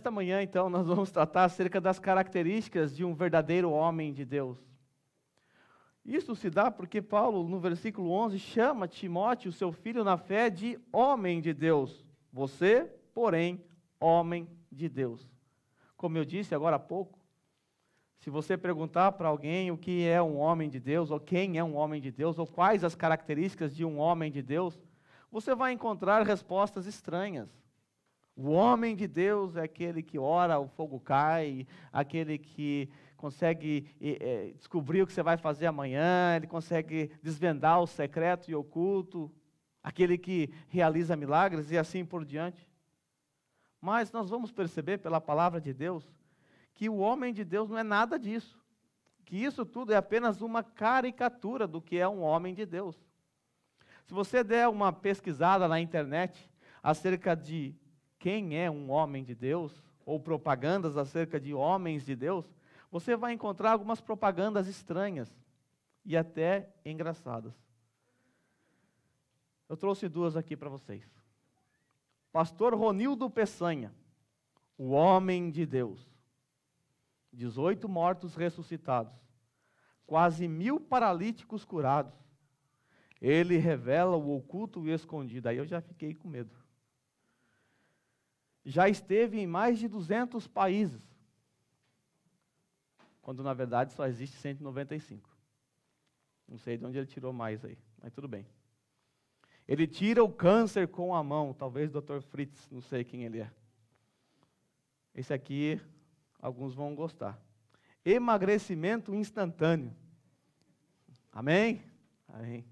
Nesta manhã, então, nós vamos tratar acerca das características de um verdadeiro homem de Deus. Isso se dá porque Paulo, no versículo 11, chama Timóteo, seu filho na fé, de homem de Deus. Você, porém, homem de Deus. Como eu disse agora há pouco, se você perguntar para alguém o que é um homem de Deus, ou quem é um homem de Deus, ou quais as características de um homem de Deus, você vai encontrar respostas estranhas. O homem de Deus é aquele que ora, o fogo cai, aquele que consegue descobrir o que você vai fazer amanhã, ele consegue desvendar o secreto e oculto, aquele que realiza milagres e assim por diante. Mas nós vamos perceber pela palavra de Deus que o homem de Deus não é nada disso, que isso tudo é apenas uma caricatura do que é um homem de Deus. Se você der uma pesquisada na internet acerca de quem é um homem de Deus, ou propagandas acerca de homens de Deus, você vai encontrar algumas propagandas estranhas e até engraçadas. Eu trouxe duas aqui para vocês. Pastor Ronildo Peçanha, o homem de Deus. 18 mortos ressuscitados, quase 1000 paralíticos curados. Ele revela o oculto e o escondido. Aí eu já fiquei com medo. Já esteve em mais de 200 países, quando na verdade só existe 195. Não sei de onde ele tirou mais aí, mas tudo bem. Ele tira o câncer com a mão, talvez o Dr. Fritz, não sei quem ele é. Esse aqui, alguns vão gostar. Emagrecimento instantâneo. Amém? Amém.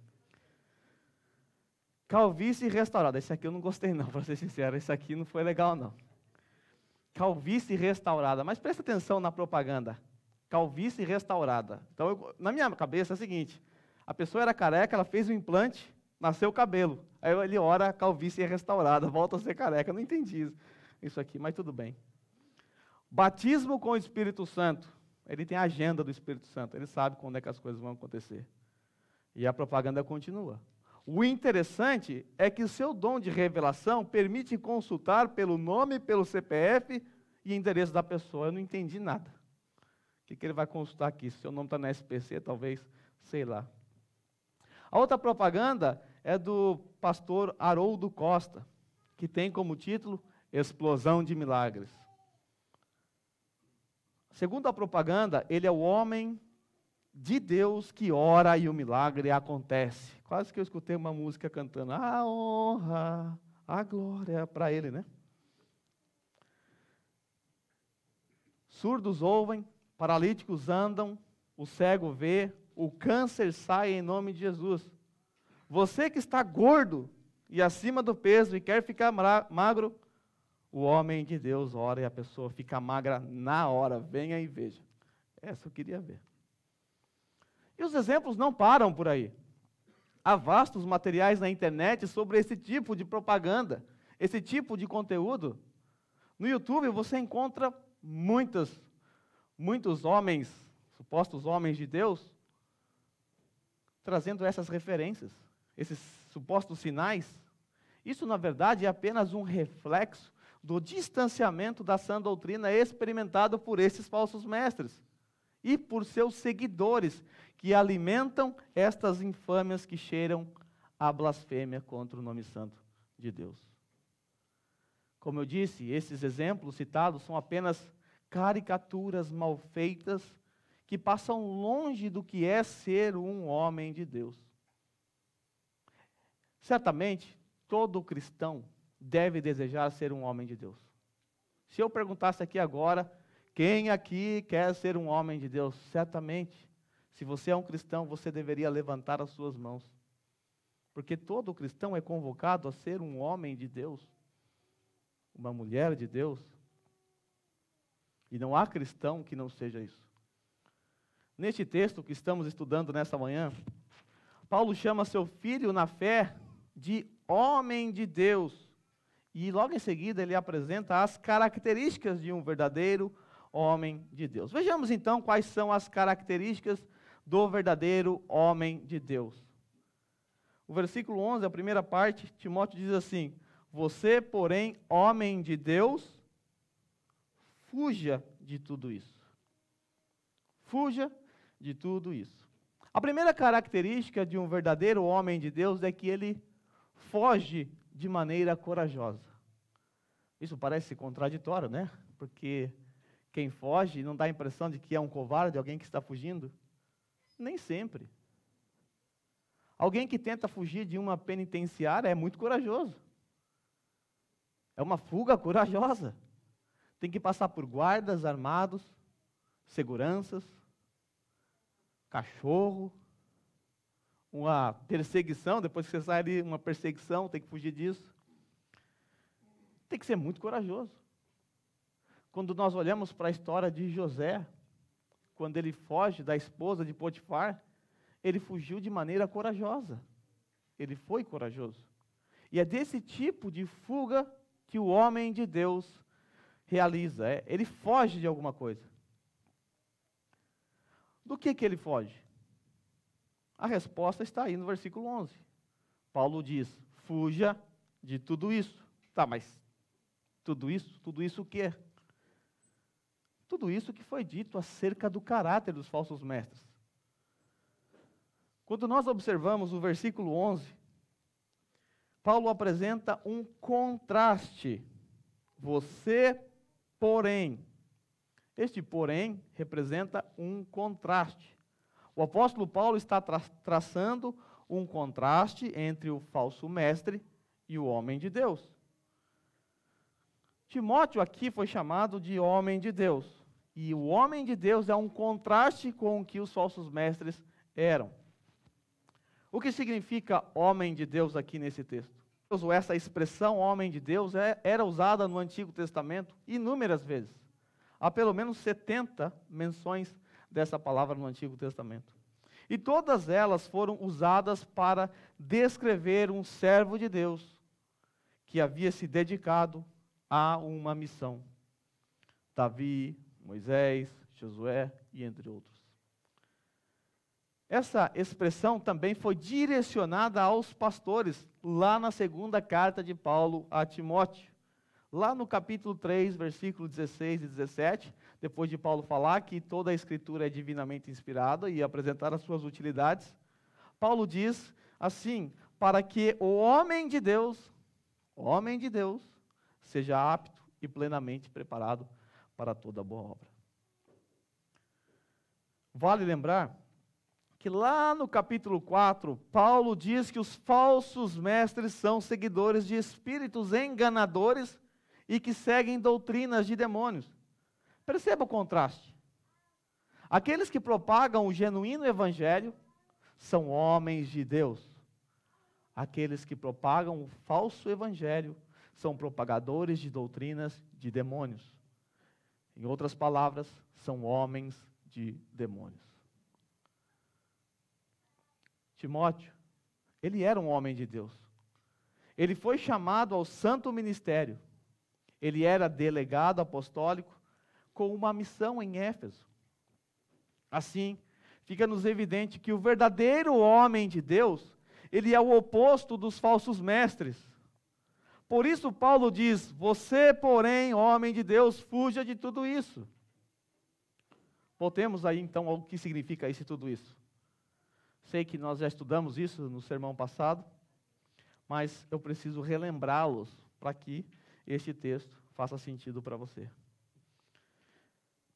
Calvície restaurada. Esse aqui eu não gostei não, para ser sincero. Esse aqui não foi legal não. Calvície restaurada. Mas presta atenção na propaganda. Calvície restaurada. Então, na minha cabeça é o seguinte. A pessoa era careca, ela fez um implante, nasceu cabelo. Aí ele ora, calvície restaurada, volta a ser careca. Eu não entendi isso aqui, mas tudo bem. Batismo com o Espírito Santo. Ele tem a agenda do Espírito Santo. Ele sabe quando é que as coisas vão acontecer. E a propaganda continua. O interessante é que o seu dom de revelação permite consultar pelo nome, pelo CPF e endereço da pessoa. Eu não entendi nada. O que ele vai consultar aqui? Se o seu nome está na SPC, talvez, sei lá. A outra propaganda é do pastor Haroldo Costa, que tem como título Explosão de Milagres. Segundo a propaganda, ele é o homem de Deus que ora e o milagre acontece. Quase que eu escutei uma música cantando, a honra, a glória para ele, né? Surdos ouvem, paralíticos andam, o cego vê, o câncer sai em nome de Jesus. Você que está gordo e acima do peso e quer ficar magro, o homem de Deus ora e a pessoa fica magra na hora. Venha e veja. Essa eu queria ver. E os exemplos não param por aí. Há vastos materiais na internet sobre esse tipo de propaganda, esse tipo de conteúdo. No YouTube você encontra muitos homens, supostos homens de Deus, trazendo essas referências, esses supostos sinais. Isso, na verdade, é apenas um reflexo do distanciamento da sã doutrina experimentado por esses falsos mestres e por seus seguidores, que alimentam estas infâmias que cheiram a blasfêmia contra o nome santo de Deus. Como eu disse, esses exemplos citados são apenas caricaturas mal feitas que passam longe do que é ser um homem de Deus. Certamente, todo cristão deve desejar ser um homem de Deus. Se eu perguntasse aqui agora, quem aqui quer ser um homem de Deus? Certamente, se você é um cristão, você deveria levantar as suas mãos. Porque todo cristão é convocado a ser um homem de Deus, uma mulher de Deus. E não há cristão que não seja isso. Neste texto que estamos estudando nessa manhã, Paulo chama seu filho na fé de homem de Deus. E logo em seguida ele apresenta as características de um verdadeiro homem de Deus. Vejamos então quais são as características do verdadeiro homem de Deus. O versículo 11, a primeira parte, Timóteo diz assim: você, porém, homem de Deus, fuja de tudo isso. Fuja de tudo isso. A primeira característica de um verdadeiro homem de Deus é que ele foge de maneira corajosa. Isso parece contraditório, né? Porque quem foge não dá a impressão de que é um covarde, alguém que está fugindo? Nem sempre. Alguém que tenta fugir de uma penitenciária é muito corajoso. É uma fuga corajosa. Tem que passar por guardas armados, seguranças, cachorro, uma perseguição, depois que você sai ali, uma perseguição, tem que fugir disso. Tem que ser muito corajoso. Quando nós olhamos para a história de José, quando ele foge da esposa de Potifar, ele fugiu de maneira corajosa. Ele foi corajoso. E é desse tipo de fuga que o homem de Deus realiza. Ele foge de alguma coisa. Do que ele foge? A resposta está aí no versículo 11. Paulo diz, fuja de tudo isso. Tá, mas tudo isso o quê? Tudo isso que foi dito acerca do caráter dos falsos mestres. Quando nós observamos o versículo 11, Paulo apresenta um contraste. Você, porém. Este porém representa um contraste. O apóstolo Paulo está traçando um contraste entre o falso mestre e o homem de Deus. Timóteo aqui foi chamado de homem de Deus. E o homem de Deus é um contraste com o que os falsos mestres eram. O que significa homem de Deus aqui nesse texto? Essa expressão homem de Deus era usada no Antigo Testamento inúmeras vezes. Há pelo menos 70 menções dessa palavra no Antigo Testamento. E todas elas foram usadas para descrever um servo de Deus que havia se dedicado a uma missão. Davi, Moisés, Josué e entre outros. Essa expressão também foi direcionada aos pastores, lá na segunda carta de Paulo a Timóteo. Lá no capítulo 3, versículos 16 e 17, depois de Paulo falar que toda a Escritura é divinamente inspirada e apresentar as suas utilidades, Paulo diz assim, para que o homem de Deus, seja apto e plenamente preparado para toda boa obra. Vale lembrar que lá no capítulo 4, Paulo diz que os falsos mestres são seguidores de espíritos enganadores e que seguem doutrinas de demônios. Perceba o contraste. Aqueles que propagam o genuíno evangelho são homens de Deus. Aqueles que propagam o falso evangelho são propagadores de doutrinas de demônios. Em outras palavras, são homens de demônios. Timóteo, ele era um homem de Deus. Ele foi chamado ao santo ministério. Ele era delegado apostólico com uma missão em Éfeso. Assim, fica-nos evidente que o verdadeiro homem de Deus, ele é o oposto dos falsos mestres. Por isso Paulo diz, você, porém, homem de Deus, fuja de tudo isso. Voltemos aí então ao que significa isso e tudo isso. Sei que nós já estudamos isso no sermão passado, mas eu preciso relembrá-los para que este texto faça sentido para você.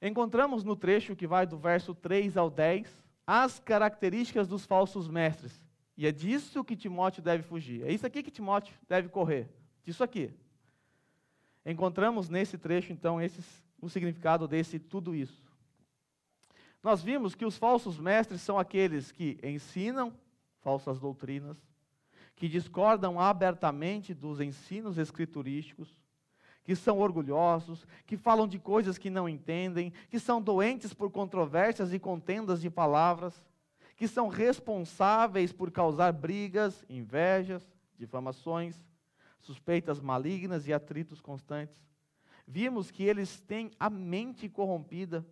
Encontramos no trecho que vai do verso 3 ao 10, as características dos falsos mestres. E é disso que Timóteo deve fugir. É isso aqui que Timóteo deve correr. Disso aqui. Encontramos nesse trecho, então, o significado desse tudo isso. Nós vimos que os falsos mestres são aqueles que ensinam falsas doutrinas, que discordam abertamente dos ensinos escriturísticos, que são orgulhosos, que falam de coisas que não entendem, que são doentes por controvérsias e contendas de palavras, que são responsáveis por causar brigas, invejas, difamações, suspeitas malignas e atritos constantes. Vimos que eles têm a mente corrompida,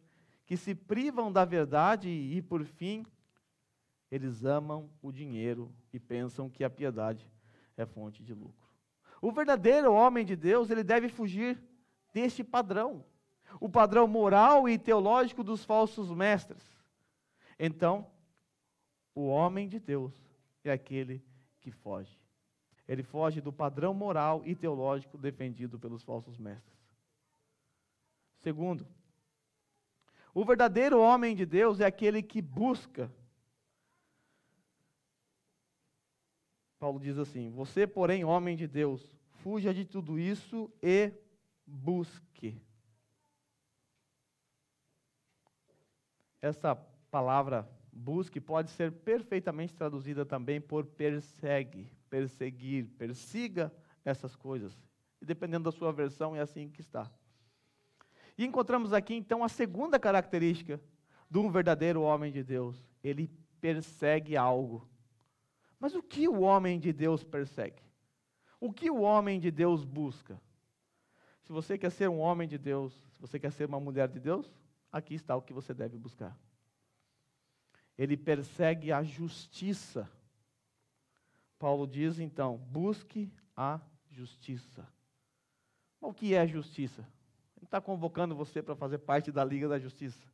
que se privam da verdade e, por fim, eles amam o dinheiro e pensam que a piedade é fonte de lucro. O verdadeiro homem de Deus, ele deve fugir deste padrão. o padrão moral e teológico dos falsos mestres. Então, o homem de Deus é aquele que foge. Ele foge do padrão moral e teológico defendido pelos falsos mestres. Segundo, o verdadeiro homem de Deus é aquele que busca. Paulo diz assim: você, porém, homem de Deus, fuja de tudo isso e busque. Essa palavra busque pode ser perfeitamente traduzida também por persegue, perseguir, persiga essas coisas. E dependendo da sua versão, é assim que está. E encontramos aqui, então, a segunda característica de um verdadeiro homem de Deus. Ele persegue algo. Mas o que o homem de Deus persegue? O que o homem de Deus busca? Se você quer ser um homem de Deus, se você quer ser uma mulher de Deus, aqui está o que você deve buscar. Ele persegue a justiça. Paulo diz, então, busque a justiça. O que é justiça? Ele está convocando você para fazer parte da Liga da Justiça.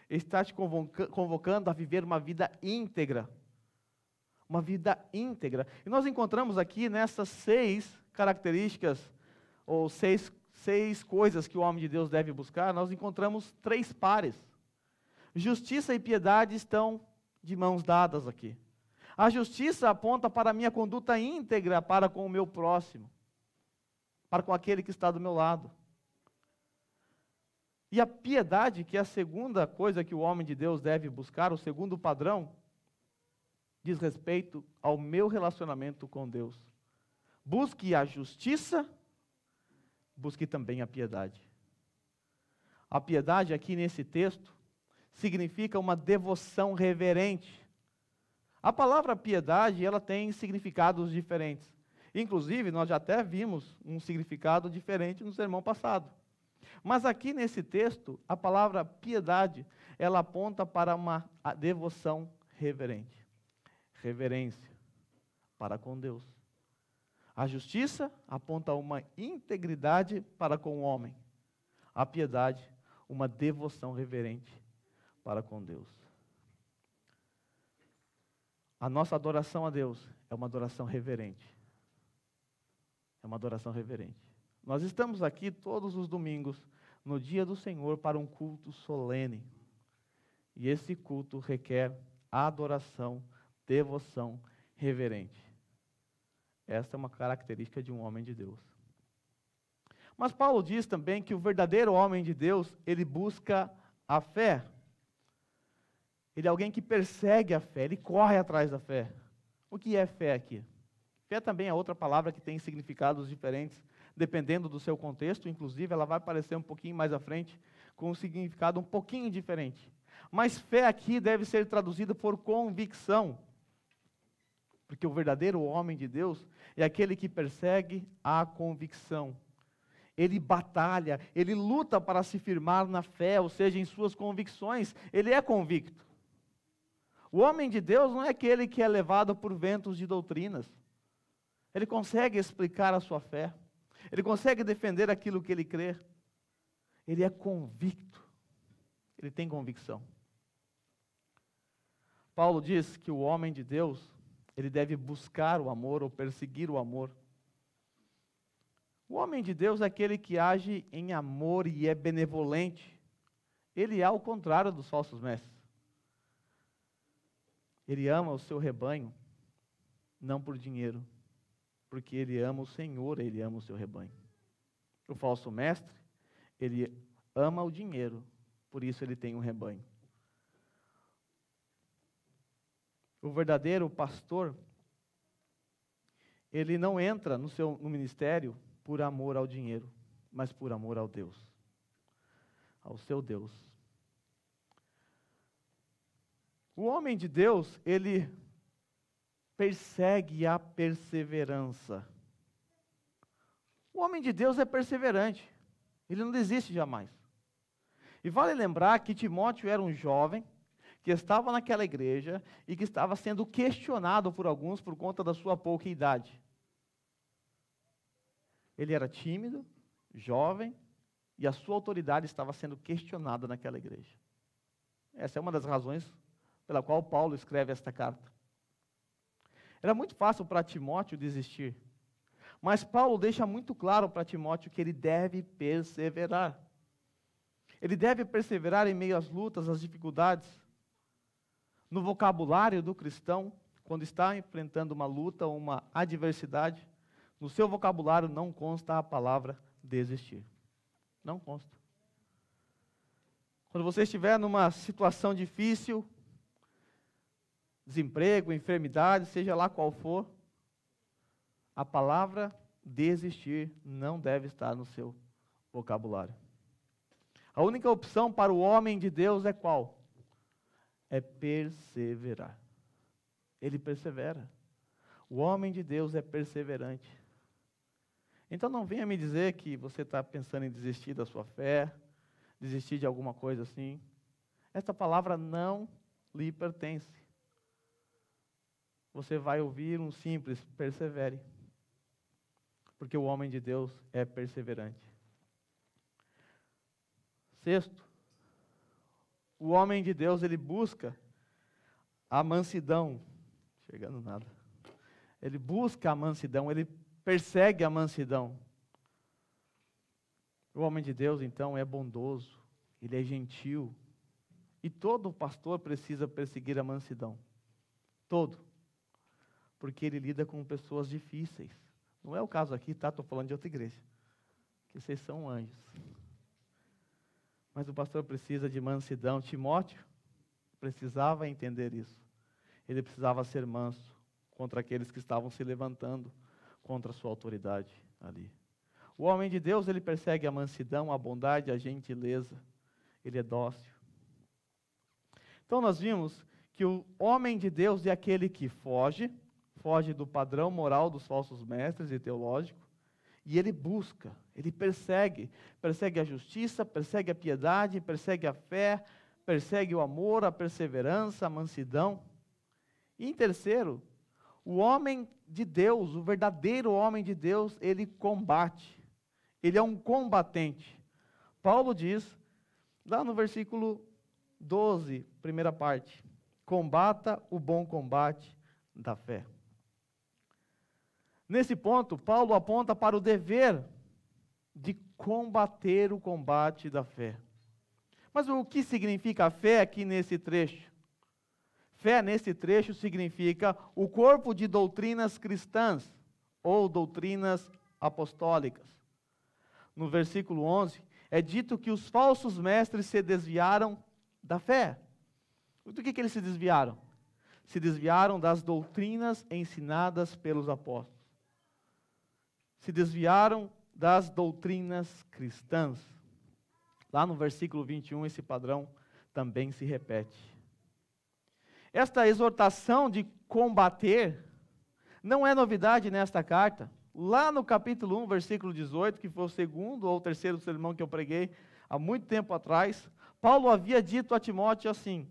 Ele está te convocando a viver uma vida íntegra. Uma vida íntegra. E nós encontramos aqui nessas 6 características, ou seis coisas que o homem de Deus deve buscar, nós encontramos 3 pares. Justiça e piedade estão de mãos dadas aqui. A justiça aponta para a minha conduta íntegra para com o meu próximo, para com aquele que está do meu lado. E a piedade, que é a segunda coisa que o homem de Deus deve buscar, o segundo padrão, diz respeito ao meu relacionamento com Deus. Busque a justiça, busque também a piedade. A piedade aqui nesse texto significa uma devoção reverente. A palavra piedade, ela tem significados diferentes. Inclusive, nós já até vimos um significado diferente no sermão passado. Mas aqui nesse texto, a palavra piedade, ela aponta para uma devoção reverente. Reverência para com Deus. A justiça aponta uma integridade para com o homem. A piedade, uma devoção reverente para com Deus. A nossa adoração a Deus é uma adoração reverente. É uma adoração reverente. Nós estamos aqui todos os domingos, no dia do Senhor, para um culto solene. E esse culto requer adoração, devoção reverente. Esta é uma característica de um homem de Deus. Mas Paulo diz também que o verdadeiro homem de Deus, ele busca a fé. Ele é alguém que persegue a fé, ele corre atrás da fé. O que é fé aqui? Fé também é outra palavra que tem significados diferentes, dependendo do seu contexto, inclusive ela vai aparecer um pouquinho mais à frente, com um significado um pouquinho diferente. Mas fé aqui deve ser traduzida por convicção, porque o verdadeiro homem de Deus é aquele que persegue a convicção. Ele batalha, ele luta para se firmar na fé, ou seja, em suas convicções, ele é convicto. O homem de Deus não é aquele que é levado por ventos de doutrinas. Ele consegue explicar a sua fé. Ele consegue defender aquilo que ele crê. Ele é convicto. Ele tem convicção. Paulo diz que o homem de Deus, ele deve buscar o amor ou perseguir o amor. O homem de Deus é aquele que age em amor e é benevolente. Ele é ao contrário dos falsos mestres. Ele ama o seu rebanho, não por dinheiro, porque ele ama o Senhor, ele ama o seu rebanho. O falso mestre, ele ama o dinheiro, por isso ele tem um rebanho. O verdadeiro pastor, ele não entra no ministério por amor ao dinheiro, mas por amor ao Deus, ao seu Deus. O homem de Deus, ele persegue a perseverança. O homem de Deus é perseverante, ele não desiste jamais. E vale lembrar que Timóteo era um jovem, que estava naquela igreja e que estava sendo questionado por alguns por conta da sua pouca idade. Ele era tímido, jovem, e a sua autoridade estava sendo questionada naquela igreja. Essa é uma das razões pela qual Paulo escreve esta carta. Era muito fácil para Timóteo desistir, mas Paulo deixa muito claro para Timóteo que ele deve perseverar. Ele deve perseverar em meio às lutas, às dificuldades. No vocabulário do cristão, quando está enfrentando uma luta ou uma adversidade, no seu vocabulário não consta a palavra desistir. Não consta. Quando você estiver numa situação difícil, desemprego, enfermidade, seja lá qual for, a palavra desistir não deve estar no seu vocabulário. A única opção para o homem de Deus é qual? É perseverar. Ele persevera. O homem de Deus é perseverante. Então não venha me dizer que você está pensando em desistir da sua fé, desistir de alguma coisa assim. Esta palavra não lhe pertence. Você vai ouvir um simples, persevere. Porque o homem de Deus é perseverante. Sexto, o homem de Deus, ele busca a mansidão. Chegando nada. Ele busca a mansidão, ele persegue a mansidão. O homem de Deus, então, é bondoso, ele é gentil. E todo pastor precisa perseguir a mansidão. Todo. Porque ele lida com pessoas difíceis. Não é o caso aqui, tá? Estou falando de outra igreja. Que vocês são anjos. Mas o pastor precisa de mansidão. Timóteo precisava entender isso. Ele precisava ser manso contra aqueles que estavam se levantando contra a sua autoridade ali. O homem de Deus, ele persegue a mansidão, a bondade, a gentileza. Ele é dócil. Então nós vimos que o homem de Deus é aquele que foge do padrão moral dos falsos mestres e teológico, e ele busca, ele persegue a justiça, persegue a piedade, persegue a fé, persegue o amor, a perseverança, a mansidão. E em terceiro, o homem de Deus, o verdadeiro homem de Deus, ele combate. Ele é um combatente. Paulo diz, lá no versículo 12, primeira parte, combata o bom combate da fé. Nesse ponto, Paulo aponta para o dever de combater o combate da fé. Mas o que significa a fé aqui nesse trecho? Fé nesse trecho significa o corpo de doutrinas cristãs ou doutrinas apostólicas. No versículo 11, é dito que os falsos mestres se desviaram da fé. Do que eles se desviaram? Se desviaram das doutrinas ensinadas pelos apóstolos. Se desviaram das doutrinas cristãs. Lá no versículo 21, esse padrão também se repete. Esta exortação de combater não é novidade nesta carta. Lá no capítulo 1, versículo 18, que foi o segundo ou terceiro sermão que eu preguei há muito tempo atrás, Paulo havia dito a Timóteo assim: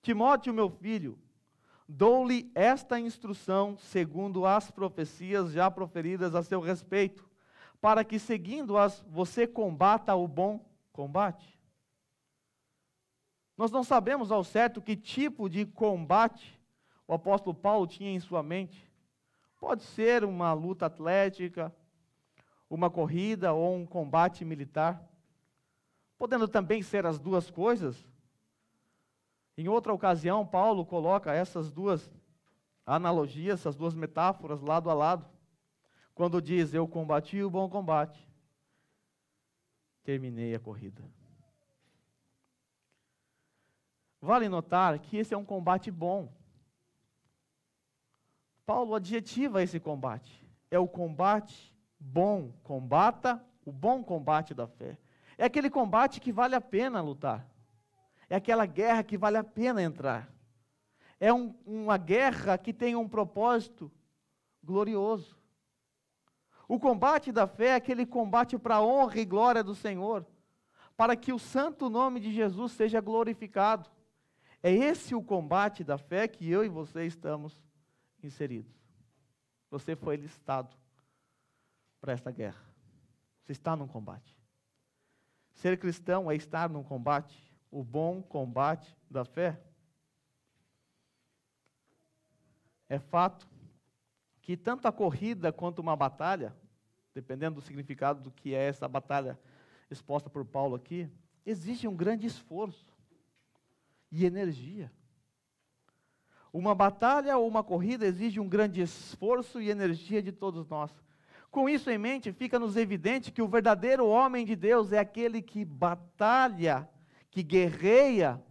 Timóteo, meu filho, dou-lhe esta instrução segundo as profecias já proferidas a seu respeito, para que, seguindo-as, você combata o bom combate. Nós não sabemos ao certo que tipo de combate o apóstolo Paulo tinha em sua mente. Pode ser uma luta atlética, uma corrida ou um combate militar. Podendo também ser as duas coisas. Em outra ocasião, Paulo coloca essas duas analogias, essas duas metáforas lado a lado, quando diz: eu combati o bom combate, terminei a corrida. Vale notar que esse é um combate bom. Paulo adjetiva esse combate. É o combate bom. Combata o bom combate da fé. É aquele combate que vale a pena lutar. É aquela guerra que vale a pena entrar. É uma guerra que tem um propósito glorioso. O combate da fé é aquele combate para a honra e glória do Senhor, para que o santo nome de Jesus seja glorificado. É esse o combate da fé que eu e você estamos inseridos. Você foi listado para esta guerra. Você está num combate. Ser cristão é estar num combate, o bom combate da fé. É fato que tanto a corrida quanto uma batalha, dependendo do significado do que é essa batalha exposta por Paulo aqui, exige um grande esforço e energia. Uma batalha ou uma corrida exige um grande esforço e energia de todos nós. Com isso em mente, fica-nos evidente que o verdadeiro homem de Deus é aquele que batalha, que guerreia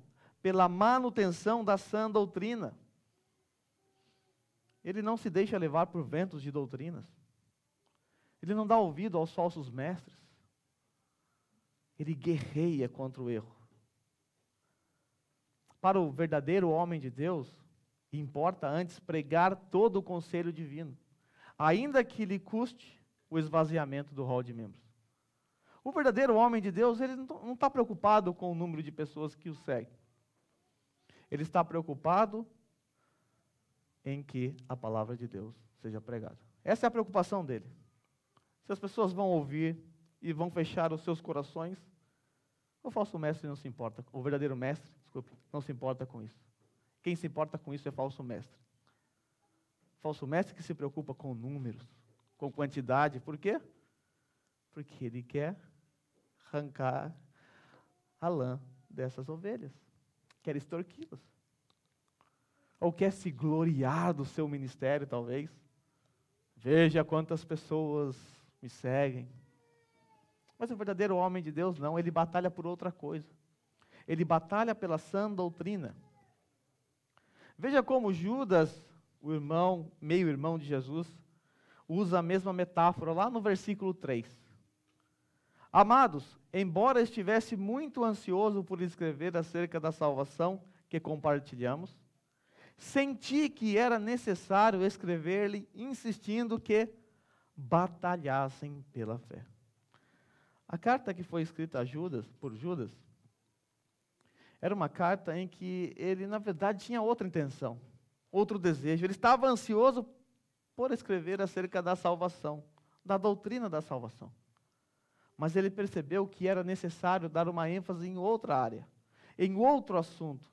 pela manutenção da sã doutrina. Ele não se deixa levar por ventos de doutrinas. Ele não dá ouvido aos falsos mestres. Ele guerreia contra o erro. Para o verdadeiro homem de Deus, importa antes pregar todo o conselho divino, ainda que lhe custe o esvaziamento do rol de membros. O verdadeiro homem de Deus, ele não está preocupado com o número de pessoas que o seguem. Ele está preocupado em que a palavra de Deus seja pregada. Essa é a preocupação dele. Se as pessoas vão ouvir e vão fechar os seus corações, o falso mestre não se importa, o verdadeiro mestre, desculpe, não se importa com isso. Quem se importa com isso é falso mestre. Falso mestre que se preocupa com números, com quantidade. Por quê? Porque ele quer arrancar a lã dessas ovelhas. Quer extorquí-las. Ou quer se gloriar do seu ministério, talvez. Veja quantas pessoas me seguem. Mas o verdadeiro homem de Deus não, ele batalha por outra coisa. Ele batalha pela sã doutrina. Veja como Judas, o irmão, meio-irmão de Jesus, usa a mesma metáfora lá no versículo 3. Amados, embora estivesse muito ansioso por escrever acerca da salvação que compartilhamos, senti que era necessário escrever-lhe, insistindo que batalhassem pela fé. A carta que foi escrita a Judas, por Judas, era uma carta em que ele, na verdade, tinha outra intenção, outro desejo. Ele estava ansioso por escrever acerca da salvação, da doutrina da salvação. Mas ele percebeu que era necessário dar uma ênfase em outra área, em outro assunto.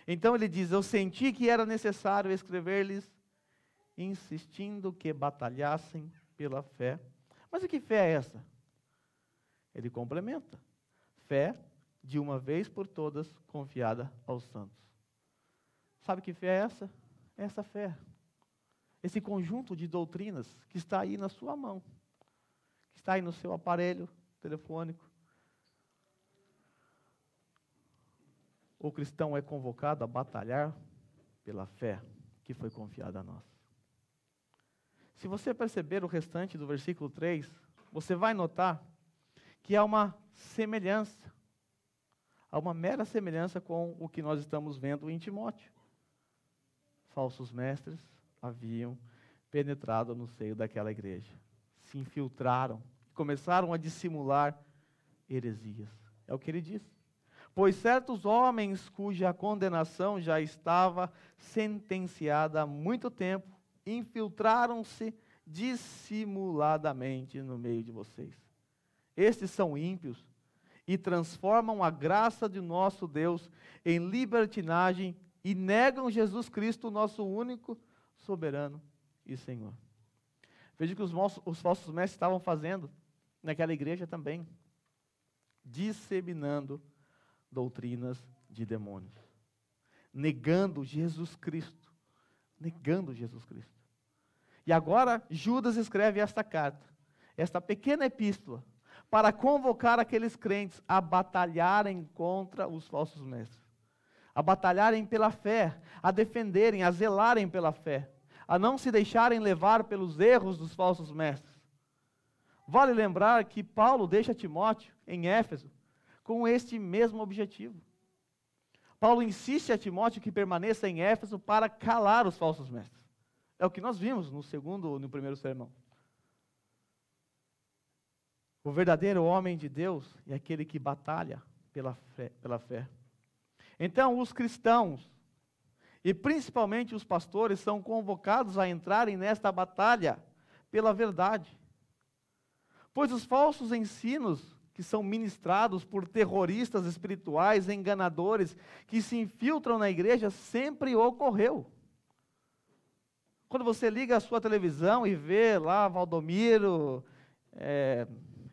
Então ele diz, eu senti que era necessário escrever-lhes, insistindo que batalhassem pela fé. Mas e que fé é essa? Ele complementa. Fé, de uma vez por todas, confiada aos santos. Sabe que fé é essa? É essa fé. Esse conjunto de doutrinas que está aí na sua mão. Que está aí no seu aparelho telefônico. O cristão é convocado a batalhar pela fé que foi confiada a nós. Se você perceber o restante do versículo 3, você vai notar que há uma semelhança, há uma mera semelhança com o que nós estamos vendo em Timóteo. Falsos mestres haviam penetrado no seio daquela igreja, se infiltraram, começaram a dissimular heresias. É o que ele diz. Pois certos homens cuja condenação já estava sentenciada há muito tempo, infiltraram-se dissimuladamente no meio de vocês. Estes são ímpios e transformam a graça de nosso Deus em libertinagem e negam Jesus Cristo, nosso único soberano e Senhor. Veja que os falsos mestres estavam fazendo naquela igreja também, disseminando doutrinas de demônios, negando Jesus Cristo, negando Jesus Cristo. E agora Judas escreve esta carta, esta pequena epístola, para convocar aqueles crentes a batalharem contra os falsos mestres, a batalharem pela fé, a defenderem, a zelarem pela fé, a não se deixarem levar pelos erros dos falsos mestres. Vale lembrar que Paulo deixa Timóteo em Éfeso com este mesmo objetivo. Paulo insiste a Timóteo que permaneça em Éfeso para calar os falsos mestres. É o que nós vimos no primeiro sermão. O verdadeiro homem de Deus é aquele que batalha pela fé. Então, os cristãos, e principalmente os pastores, são convocados a entrarem nesta batalha pela verdade. Pois os falsos ensinos que são ministrados por terroristas espirituais, enganadores, que se infiltram na igreja, sempre ocorreu. Quando você liga a sua televisão e vê lá Valdomiro,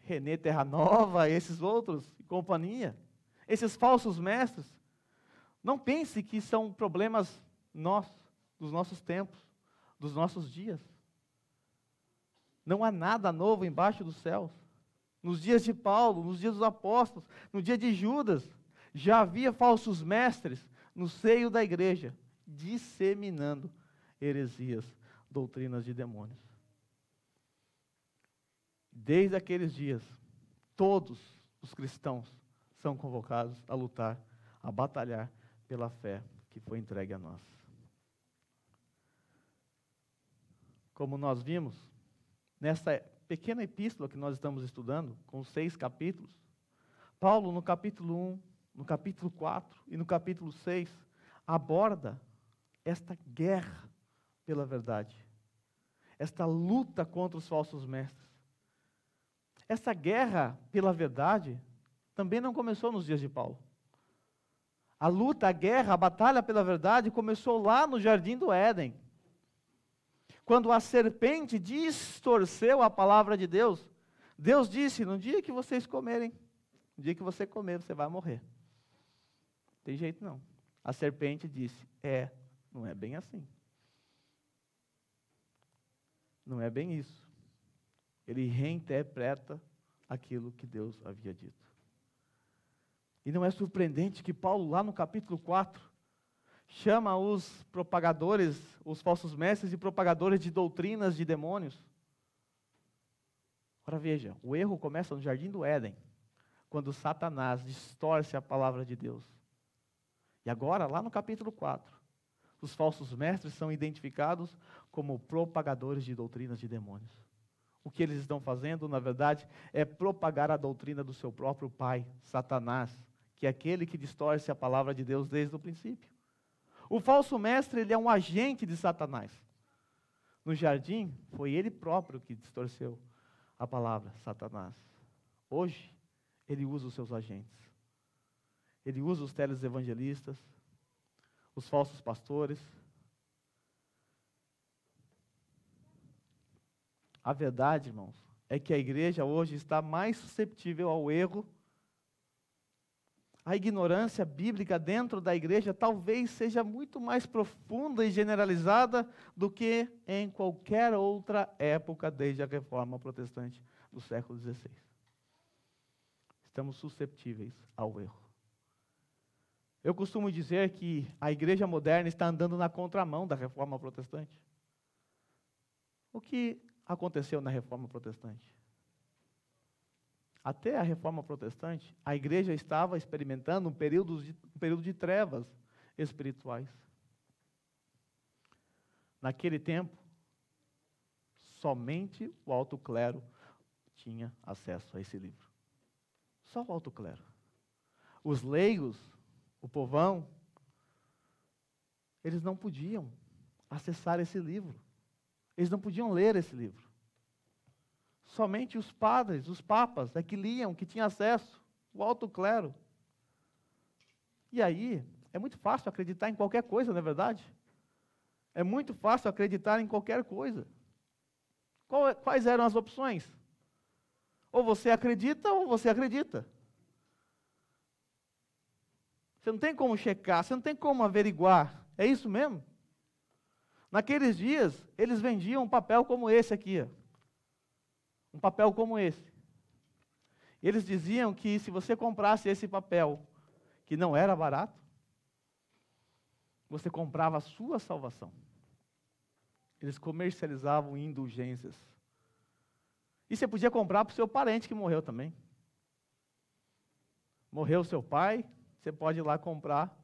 Renê Terranova, esses outros, e companhia, esses falsos mestres, não pense que são problemas nossos, dos nossos tempos, dos nossos dias. Não há nada novo embaixo dos céus. Nos dias de Paulo, nos dias dos apóstolos, no dia de Judas, já havia falsos mestres no seio da igreja, disseminando heresias, doutrinas de demônios. Desde aqueles dias, todos os cristãos são convocados a lutar, a batalhar pela fé que foi entregue a nós. Como nós vimos, nessa pequena epístola que nós estamos estudando, com 6 capítulos, Paulo, no capítulo 1, no capítulo 4 e no capítulo 6, aborda esta guerra pela verdade, esta luta contra os falsos mestres. Essa guerra pela verdade também não começou nos dias de Paulo. A luta, a guerra, a batalha pela verdade começou lá no Jardim do Éden. Quando a serpente distorceu a palavra de Deus, Deus disse, no dia que vocês comerem, no dia que você comer, você vai morrer. Não tem jeito não. A serpente disse, não é bem assim. Não é bem isso. Ele reinterpreta aquilo que Deus havia dito. E não é surpreendente que Paulo, lá no capítulo 4, chama os propagadores, os falsos mestres e propagadores de doutrinas de demônios. Ora veja, o erro começa no Jardim do Éden, quando Satanás distorce a palavra de Deus. E agora, lá no capítulo 4, os falsos mestres são identificados como propagadores de doutrinas de demônios. O que eles estão fazendo, na verdade, é propagar a doutrina do seu próprio pai, Satanás, que é aquele que distorce a palavra de Deus desde o princípio. O falso mestre, ele é um agente de Satanás. No jardim, foi ele próprio que distorceu a palavra, Satanás. Hoje, ele usa os seus agentes. Ele usa os televangelistas, os falsos pastores. A verdade, irmãos, é que a igreja hoje está mais suscetível ao erro. A ignorância bíblica dentro da igreja talvez seja muito mais profunda e generalizada do que em qualquer outra época desde a Reforma Protestante do século XVI. Estamos susceptíveis ao erro. Eu costumo dizer que a igreja moderna está andando na contramão da Reforma Protestante. O que aconteceu na Reforma Protestante? Até a Reforma Protestante, a igreja estava experimentando um período de trevas espirituais. Naquele tempo, somente o alto clero tinha acesso a esse livro. Só o alto clero. Os leigos, o povão, eles não podiam acessar esse livro. Eles não podiam ler esse livro. Somente os padres, os papas, é que liam, que tinham acesso, o alto clero. E aí, é muito fácil acreditar em qualquer coisa, não é verdade? É muito fácil acreditar em qualquer coisa. Quais eram as opções? Ou você acredita, ou você acredita. Você não tem como checar, você não tem como averiguar. É isso mesmo? Naqueles dias, eles vendiam um papel como esse aqui, ó. Um papel como esse. Eles diziam que se você comprasse esse papel, que não era barato, você comprava a sua salvação. Eles comercializavam indulgências. E você podia comprar para o seu parente que morreu também. Morreu seu pai, você pode ir lá comprar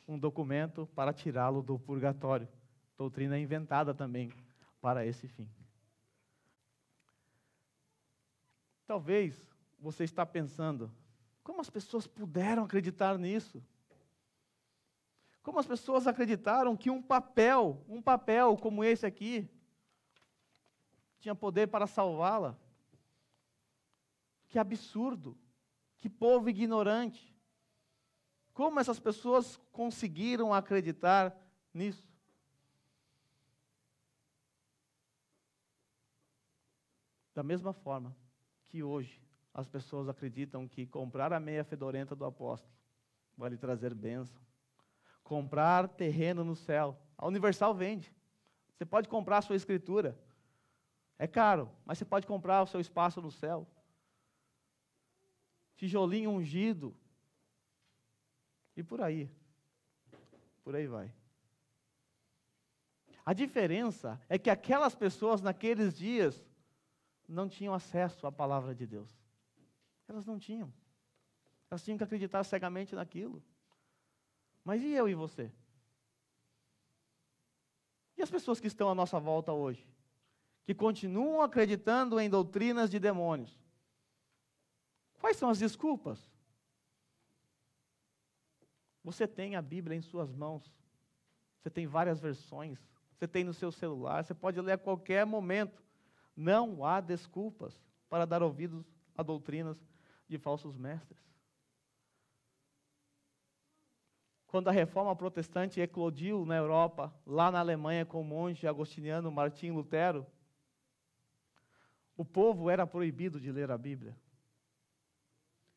um documento para tirá-lo do purgatório. Doutrina inventada também para esse fim. Talvez você está pensando, como as pessoas puderam acreditar nisso? Como as pessoas acreditaram que um papel como esse aqui, tinha poder para salvá-la? Que absurdo! Que povo ignorante. Como essas pessoas conseguiram acreditar nisso? Da mesma forma que hoje as pessoas acreditam que comprar a meia fedorenta do apóstolo vai lhe trazer bênção. Comprar terreno no céu. A Universal vende. Você pode comprar a sua escritura. É caro, mas você pode comprar o seu espaço no céu. Tijolinho ungido. E por aí. Por aí vai. A diferença é que aquelas pessoas naqueles dias não tinham acesso à palavra de Deus. Elas não tinham. Elas tinham que acreditar cegamente naquilo. Mas e eu e você? E as pessoas que estão à nossa volta hoje? Que continuam acreditando em doutrinas de demônios? Quais são as desculpas? Você tem a Bíblia em suas mãos. Você tem várias versões. Você tem no seu celular. Você pode ler a qualquer momento. Não há desculpas para dar ouvidos a doutrinas de falsos mestres. Quando a reforma protestante eclodiu na Europa, lá na Alemanha com o monge agostiniano Martim Lutero, o povo era proibido de ler a Bíblia.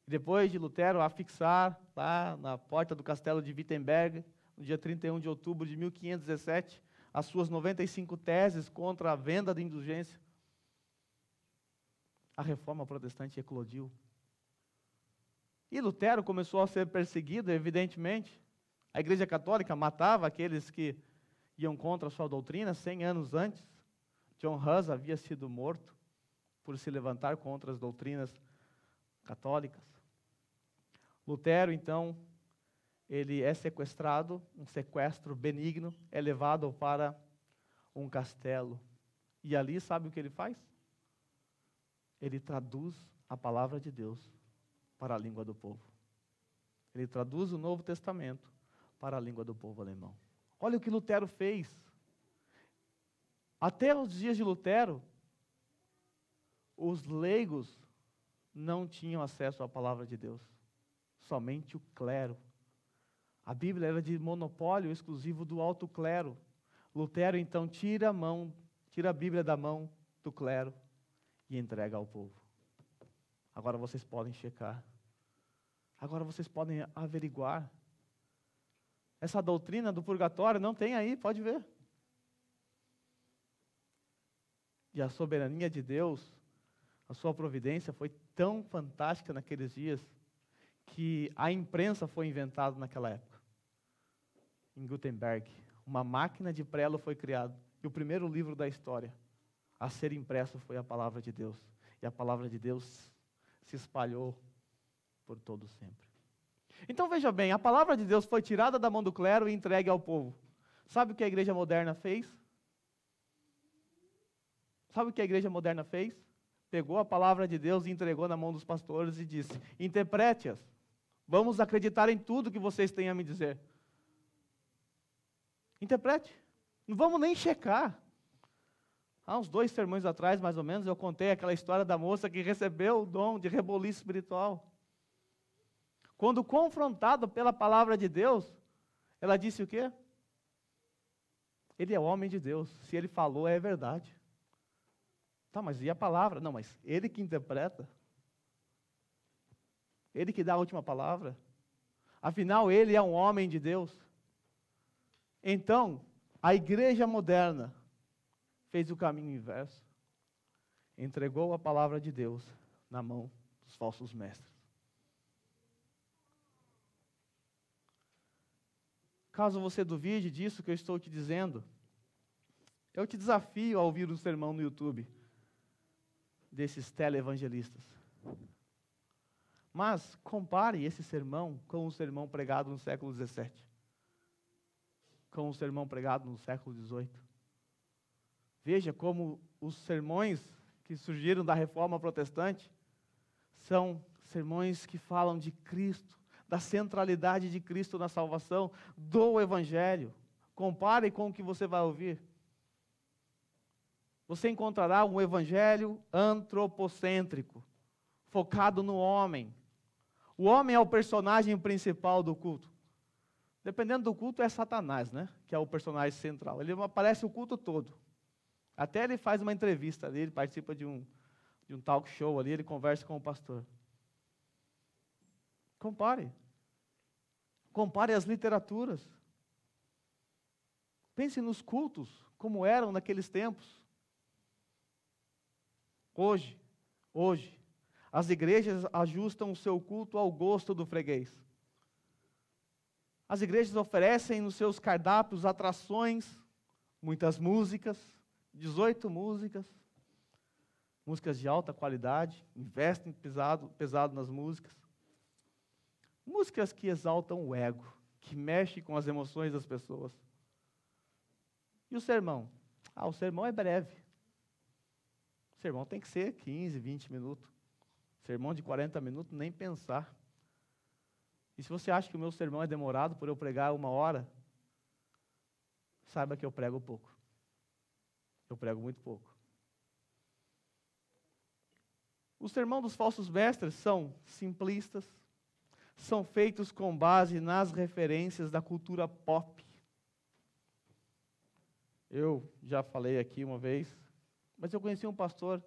Depois de Lutero afixar lá na porta do castelo de Wittenberg, no dia 31 de outubro de 1517, as suas 95 teses contra a venda de indulgência, a reforma protestante eclodiu. E Lutero começou a ser perseguido, evidentemente. A Igreja Católica matava aqueles que iam contra a sua doutrina. 100 anos antes, John Hus havia sido morto por se levantar contra as doutrinas católicas. Lutero, então, ele é sequestrado, um sequestro benigno, é levado para um castelo. E ali, sabe o que ele faz? Ele traduz a palavra de Deus para a língua do povo. Ele traduz o Novo Testamento para a língua do povo alemão. Olha o que Lutero fez. Até os dias de Lutero, os leigos não tinham acesso à palavra de Deus. Somente o clero. A Bíblia era de monopólio exclusivo do alto clero. Lutero, então, tira a Bíblia da mão do clero e entrega ao povo. Agora vocês podem checar. Agora vocês podem averiguar. Essa doutrina do purgatório não tem aí, pode ver. E a soberania de Deus, a sua providência foi tão fantástica naqueles dias, que a imprensa foi inventada naquela época. Em Gutenberg, uma máquina de prelo foi criada. E o primeiro livro da história a ser impresso foi a palavra de Deus. E a palavra de Deus se espalhou por todo sempre. Então veja bem, a palavra de Deus foi tirada da mão do clero e entregue ao povo. Sabe o que a igreja moderna fez? Sabe o que a igreja moderna fez? Pegou a palavra de Deus e entregou na mão dos pastores e disse: interprete-as. Vamos acreditar em tudo que vocês têm a me dizer. Interprete. Não vamos nem checar. Há uns 2 sermões atrás, mais ou menos, eu contei aquela história da moça que recebeu o dom de reboliço espiritual. Quando confrontada pela palavra de Deus, ela disse o quê? Ele é o homem de Deus. Se ele falou, é verdade. Tá, mas e a palavra? Não, mas ele que interpreta. Ele que dá a última palavra. Afinal, ele é um homem de Deus. Então, a igreja moderna fez o caminho inverso. Entregou a palavra de Deus na mão dos falsos mestres. Caso você duvide disso que eu estou te dizendo, eu te desafio a ouvir um sermão no YouTube desses teleevangelistas. Mas compare esse sermão com o sermão pregado no século XVII, com o sermão pregado no século XVIII. Veja como os sermões que surgiram da reforma protestante são sermões que falam de Cristo, da centralidade de Cristo na salvação, do Evangelho. Compare com o que você vai ouvir. Você encontrará um Evangelho antropocêntrico, focado no homem. O homem é o personagem principal do culto. Dependendo do culto, é Satanás, né? Que é o personagem central. Ele aparece o culto todo. Até ele faz uma entrevista ali, ele participa de um talk show ali, ele conversa com o pastor. Compare. Compare as literaturas. Pense nos cultos, como eram naqueles tempos. Hoje, as igrejas ajustam o seu culto ao gosto do freguês. As igrejas oferecem nos seus cardápios atrações, muitas músicas, 18 músicas, músicas de alta qualidade, investem pesado nas músicas. Músicas que exaltam o ego, que mexem com as emoções das pessoas. E o sermão? O sermão é breve. O sermão tem que ser 15, 20 minutos. Sermão de 40 minutos, nem pensar. E se você acha que o meu sermão é demorado por eu pregar 1 hora, saiba que eu prego pouco. Eu prego muito pouco. O sermão dos falsos mestres são simplistas, são feitos com base nas referências da cultura pop. Eu já falei aqui uma vez, mas eu conheci um pastor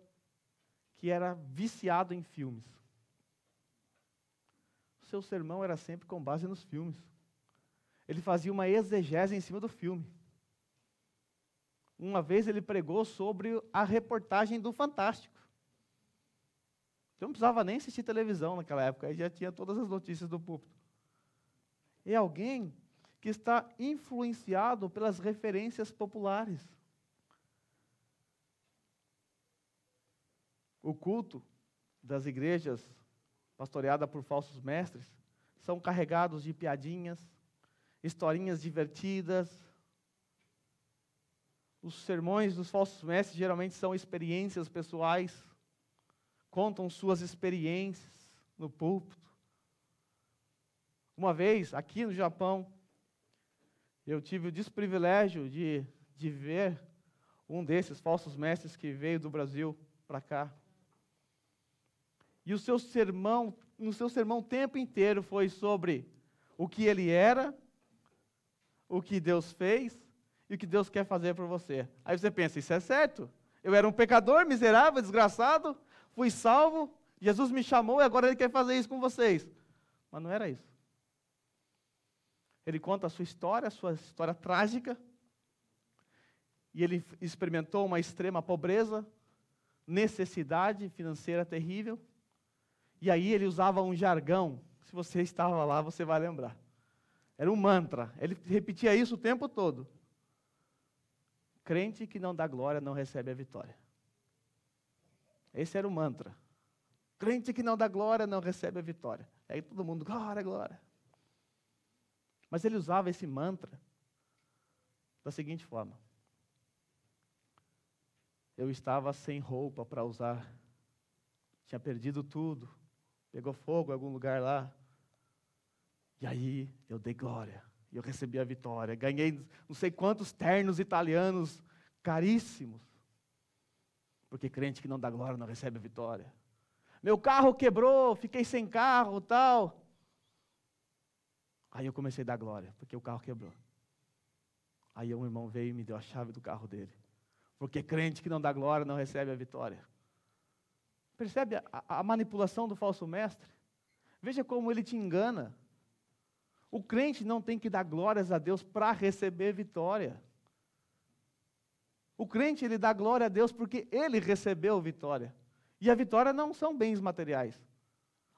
que era viciado em filmes. O seu sermão era sempre com base nos filmes. Ele fazia uma exegese em cima do filme. Uma vez ele pregou sobre a reportagem do Fantástico. Eu não precisava nem assistir televisão naquela época, aí já tinha todas as notícias do púlpito. É alguém que está influenciado pelas referências populares. O culto das igrejas, pastoreada por falsos mestres, são carregados de piadinhas, historinhas divertidas. Os sermões dos falsos mestres geralmente são experiências pessoais, contam suas experiências no púlpito. Uma vez, aqui no Japão, eu tive o desprivilégio de ver um desses falsos mestres que veio do Brasil para cá. E no seu sermão o tempo inteiro foi sobre o que ele era, o que Deus fez e o que Deus quer fazer por você. Aí você pensa, isso é certo? Eu era um pecador, miserável, desgraçado, fui salvo, Jesus me chamou e agora Ele quer fazer isso com vocês. Mas não era isso. Ele conta a sua história trágica, e ele experimentou uma extrema pobreza, necessidade financeira terrível, e aí ele usava um jargão, se você estava lá, você vai lembrar. Era um mantra, ele repetia isso o tempo todo. Crente que não dá glória não recebe a vitória. Esse era o mantra. Crente que não dá glória não recebe a vitória. Aí todo mundo, glória, glória. Mas ele usava esse mantra da seguinte forma: eu estava sem roupa para usar, tinha perdido tudo, pegou fogo em algum lugar lá, e aí eu dei glória, e eu recebi a vitória, ganhei não sei quantos ternos italianos caríssimos, porque crente que não dá glória não recebe a vitória. Meu carro quebrou, fiquei sem carro, tal. Aí eu comecei a dar glória, porque o carro quebrou. Aí um irmão veio e me deu a chave do carro dele. Porque crente que não dá glória não recebe a vitória. Percebe a manipulação do falso mestre? Veja como ele te engana. O crente não tem que dar glórias a Deus para receber vitória. O crente, ele dá glória a Deus porque ele recebeu vitória. E a vitória não são bens materiais.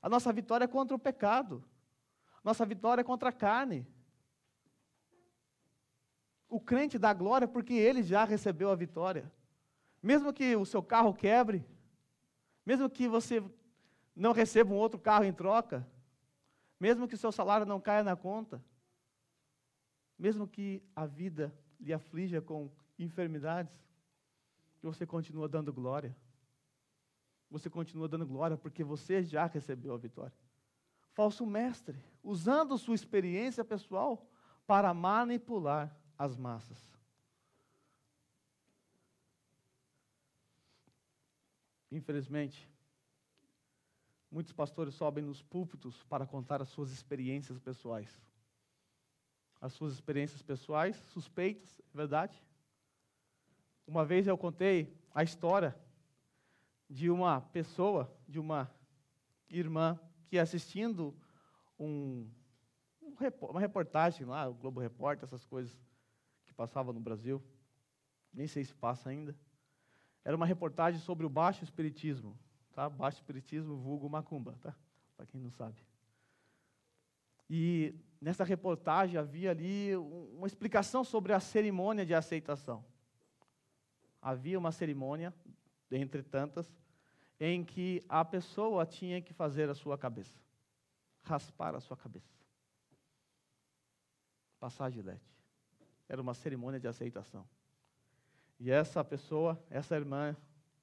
A nossa vitória é contra o pecado. Nossa vitória é contra a carne. O crente dá glória porque ele já recebeu a vitória. Mesmo que o seu carro quebre, mesmo que você não receba um outro carro em troca, mesmo que o seu salário não caia na conta, mesmo que a vida lhe aflija com enfermidades, você continua dando glória. Você continua dando glória porque você já recebeu a vitória. Falso mestre, usando sua experiência pessoal para manipular as massas. Infelizmente, Muitos pastores sobem nos púlpitos para contar as suas experiências pessoais. As suas experiências pessoais, suspeitas, é verdade? Uma vez eu contei a história de uma pessoa, de uma irmã, que assistindo uma reportagem lá, o Globo Repórter, essas coisas que passavam no Brasil, nem sei se passa ainda, era uma reportagem sobre o baixo espiritismo, tá? Baixo espiritismo vulgo macumba, tá? Para quem não sabe. E nessa reportagem havia ali uma explicação sobre a cerimônia de aceitação. Havia uma cerimônia, entre tantas, em que a pessoa tinha que fazer a sua cabeça, raspar a sua cabeça, passar gilete. Era uma cerimônia de aceitação. E essa pessoa, essa irmã,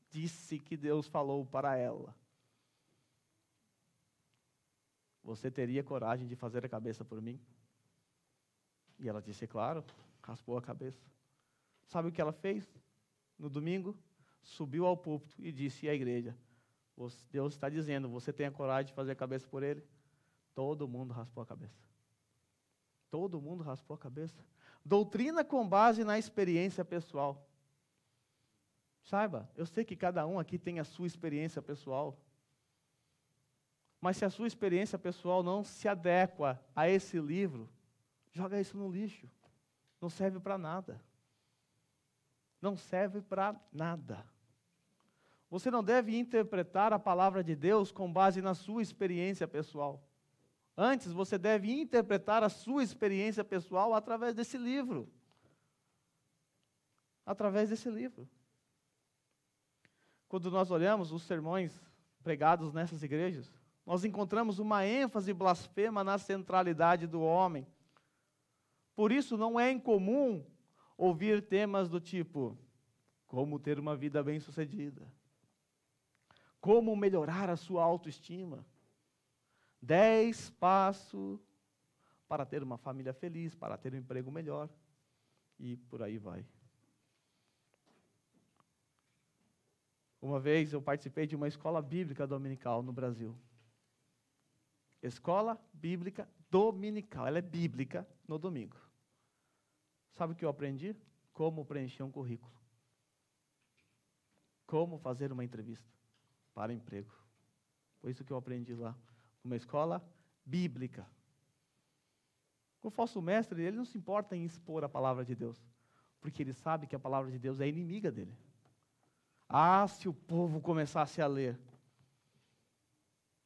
disse que Deus falou para ela: você teria coragem de fazer a cabeça por mim? E ela disse, claro, raspou a cabeça. Sabe o que ela fez? No domingo, subiu ao púlpito e disse à igreja: Deus está dizendo, você tem a coragem de fazer a cabeça por ele? Todo mundo raspou a cabeça. Todo mundo raspou a cabeça. Doutrina com base na experiência pessoal. Saiba, eu sei que cada um aqui tem a sua experiência pessoal. Mas se a sua experiência pessoal não se adequa a esse livro, joga isso no lixo. Não serve para nada. Não serve para nada. Você não deve interpretar a palavra de Deus com base na sua experiência pessoal. Antes, você deve interpretar a sua experiência pessoal através desse livro. Através desse livro. Quando nós olhamos os sermões pregados nessas igrejas, nós encontramos uma ênfase blasfema na centralidade do homem. Por isso, não é incomum ouvir temas do tipo: como ter uma vida bem-sucedida, como melhorar a sua autoestima, 10 passos para ter uma família feliz, para ter um emprego melhor, e por aí vai. Uma vez eu participei de uma escola bíblica dominical no Brasil. Escola Bíblica Dominical, ela é bíblica no domingo. Sabe o que eu aprendi? Como preencher um currículo. Como fazer uma entrevista para emprego. Foi isso que eu aprendi lá. Uma escola bíblica. O falso mestre, ele não se importa em expor a palavra de Deus, porque ele sabe que a palavra de Deus é inimiga dele. Ah, se o povo começasse a ler.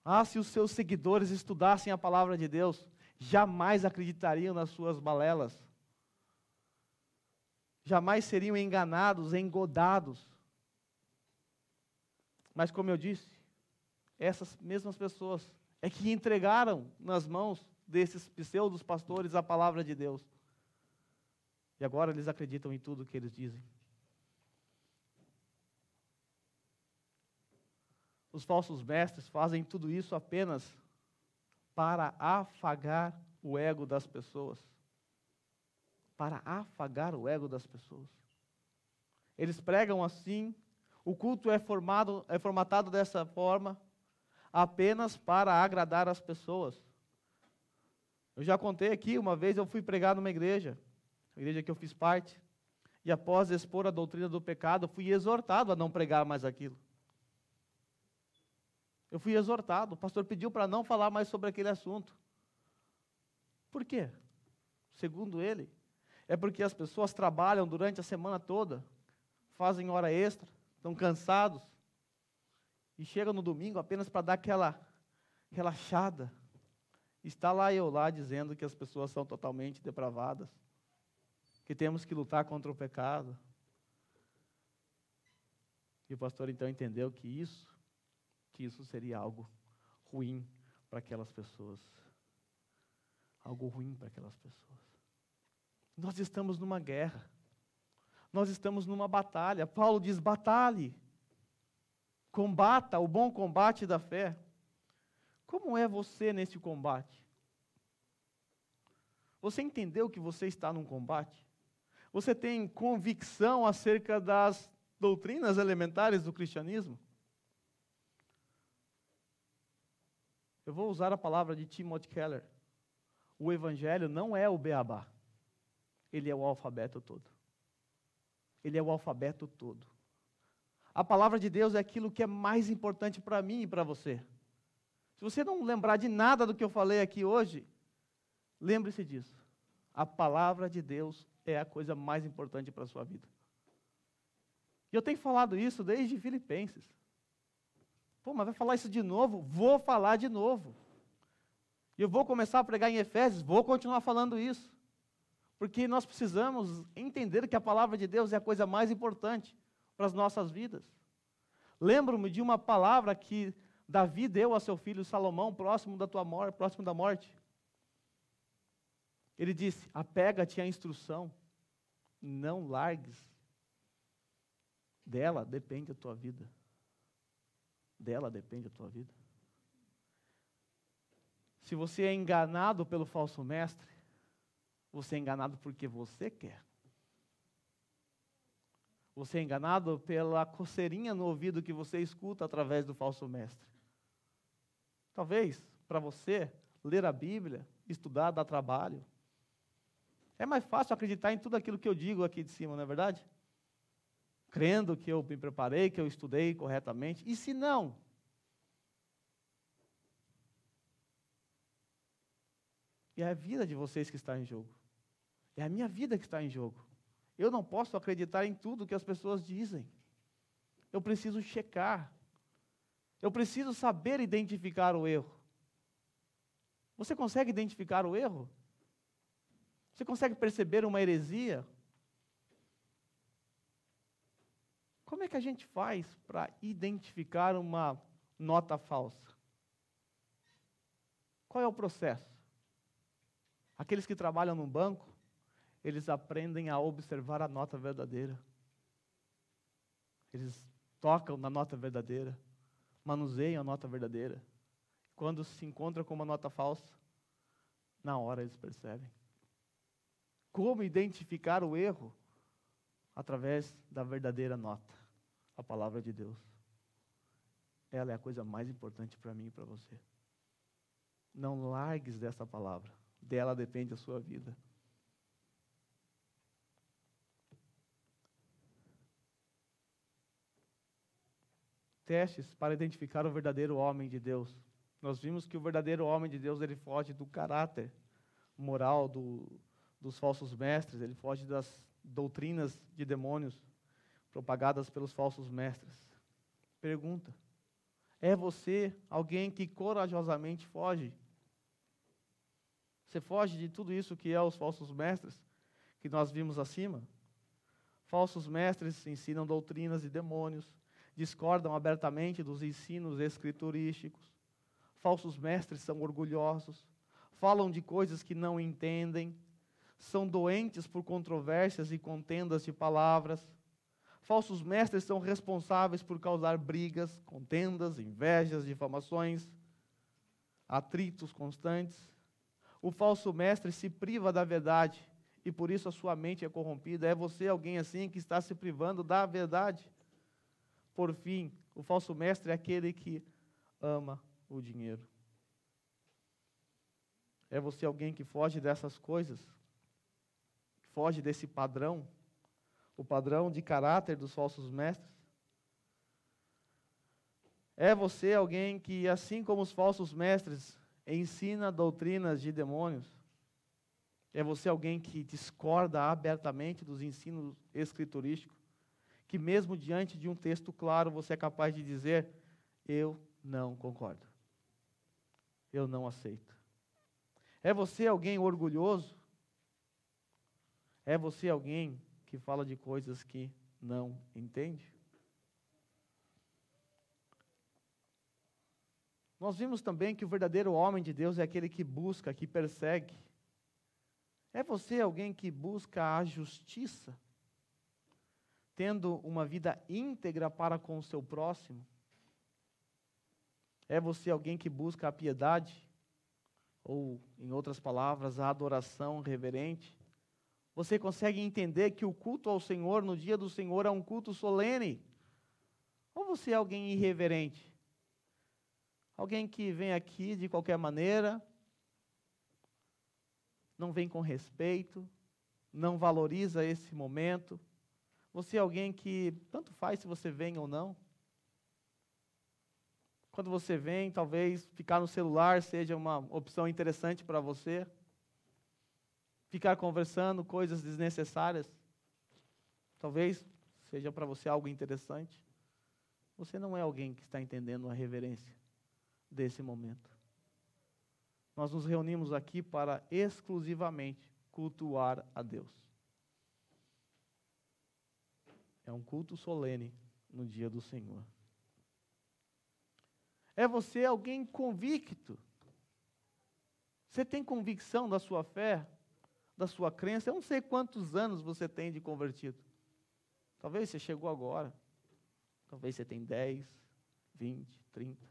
Ah, se os seus seguidores estudassem a palavra de Deus, jamais acreditariam nas suas balelas. Jamais seriam enganados, engodados. Mas como eu disse, essas mesmas pessoas é que entregaram nas mãos desses pseudos pastores a palavra de Deus. E agora eles acreditam em tudo o que eles dizem. Os falsos mestres fazem tudo isso apenas para afagar o ego das pessoas. Para afagar o ego das pessoas. Eles pregam assim, o culto é formatado dessa forma, apenas para agradar as pessoas. Eu já contei aqui, uma vez eu fui pregar numa igreja, a igreja que eu fiz parte, e após expor a doutrina do pecado, fui exortado a não pregar mais aquilo. Eu fui exortado, o pastor pediu para não falar mais sobre aquele assunto. Por quê? Segundo ele, é porque as pessoas trabalham durante a semana toda, fazem hora extra, estão cansados, e chegam no domingo apenas para dar aquela relaxada. Está lá eu lá dizendo que as pessoas são totalmente depravadas, que temos que lutar contra o pecado. E o pastor então entendeu que isso seria algo ruim para aquelas pessoas. Algo ruim para aquelas pessoas. Nós estamos numa guerra. Nós estamos numa batalha. Paulo diz, batalhe. Combata o bom combate da fé. Como é você nesse combate? Você entendeu que você está num combate? Você tem convicção acerca das doutrinas elementares do cristianismo? Eu vou usar a palavra de Timothy Keller. O Evangelho não é o beabá. Ele é o alfabeto todo. Ele é o alfabeto todo. A palavra de Deus é aquilo que é mais importante para mim e para você. Se você não lembrar de nada do que eu falei aqui hoje, lembre-se disso. A palavra de Deus é a coisa mais importante para a sua vida. E eu tenho falado isso desde Filipenses. Pô, mas vai falar isso de novo? Vou falar de novo. E eu vou começar a pregar em Efésios, vou continuar falando isso. Porque nós precisamos entender que a palavra de Deus é a coisa mais importante para as nossas vidas. Lembro-me de uma palavra que Davi deu a seu filho Salomão, próximo da morte. Ele disse: apega-te à instrução, não largues. Dela depende a tua vida. Dela depende a tua vida. Se você é enganado pelo falso mestre, você é enganado porque você quer. Você é enganado pela coceirinha no ouvido que você escuta através do falso mestre. Talvez, para você, ler a Bíblia, estudar, dar trabalho. É mais fácil acreditar em tudo aquilo que eu digo aqui de cima, não é verdade? Crendo que eu me preparei, que eu estudei corretamente. E se não? E é a vida de vocês que está em jogo. É a minha vida que está em jogo. Eu não posso acreditar em tudo que as pessoas dizem. Eu preciso checar. Eu preciso saber identificar o erro. Você consegue identificar o erro? Você consegue perceber uma heresia? Como é que a gente faz para identificar uma nota falsa? Qual é o processo? Aqueles que trabalham num banco, eles aprendem a observar a nota verdadeira. Eles tocam na nota verdadeira, manuseiam a nota verdadeira. Quando se encontram com uma nota falsa, na hora eles percebem. Como identificar o erro? Através da verdadeira nota, a palavra de Deus. Ela é a coisa mais importante para mim e para você. Não largues dessa palavra. Dela depende a sua vida. Testes para identificar o verdadeiro homem de Deus. Nós vimos que o verdadeiro homem de Deus, ele foge do caráter moral dos falsos mestres, ele foge das doutrinas de demônios propagadas pelos falsos mestres. Pergunta: é você alguém que corajosamente foge? Você foge de tudo isso que é os falsos mestres, que nós vimos acima? Falsos mestres ensinam doutrinas de demônios, discordam abertamente dos ensinos escriturísticos. Falsos mestres são orgulhosos, falam de coisas que não entendem, são doentes por controvérsias e contendas de palavras. Falsos mestres são responsáveis por causar brigas, contendas, invejas, difamações, atritos constantes. O falso mestre se priva da verdade e por isso a sua mente é corrompida. É você alguém assim que está se privando da verdade? Por fim, o falso mestre é aquele que ama o dinheiro. É você alguém que foge dessas coisas? Foge desse padrão? O padrão de caráter dos falsos mestres? É você alguém que, assim como os falsos mestres, ensina doutrinas de demônios? É você alguém que discorda abertamente dos ensinos escriturísticos? Que mesmo diante de um texto claro, você é capaz de dizer: eu não concordo. Eu não aceito. É você alguém orgulhoso? É você alguém que fala de coisas que não entende? Nós vimos também que o verdadeiro homem de Deus é aquele que busca, que persegue. É você alguém que busca a justiça, tendo uma vida íntegra para com o seu próximo? É você alguém que busca a piedade, ou, em outras palavras, a adoração reverente? Você consegue entender que o culto ao Senhor no dia do Senhor é um culto solene? Ou você é alguém irreverente? Alguém que vem aqui de qualquer maneira, não vem com respeito, não valoriza esse momento. Você é alguém que tanto faz se você vem ou não. Quando você vem, talvez ficar no celular seja uma opção interessante para você. Ficar conversando coisas desnecessárias, talvez seja para você algo interessante. Você não é alguém que está entendendo a reverência desse momento. Nós nos reunimos aqui para exclusivamente cultuar a Deus. É um culto solene no dia do Senhor. É você alguém convicto? Você tem convicção da sua fé, da sua crença? Eu não sei quantos anos você tem de convertido. Talvez você chegou agora. Talvez você tem 10, 20, 30,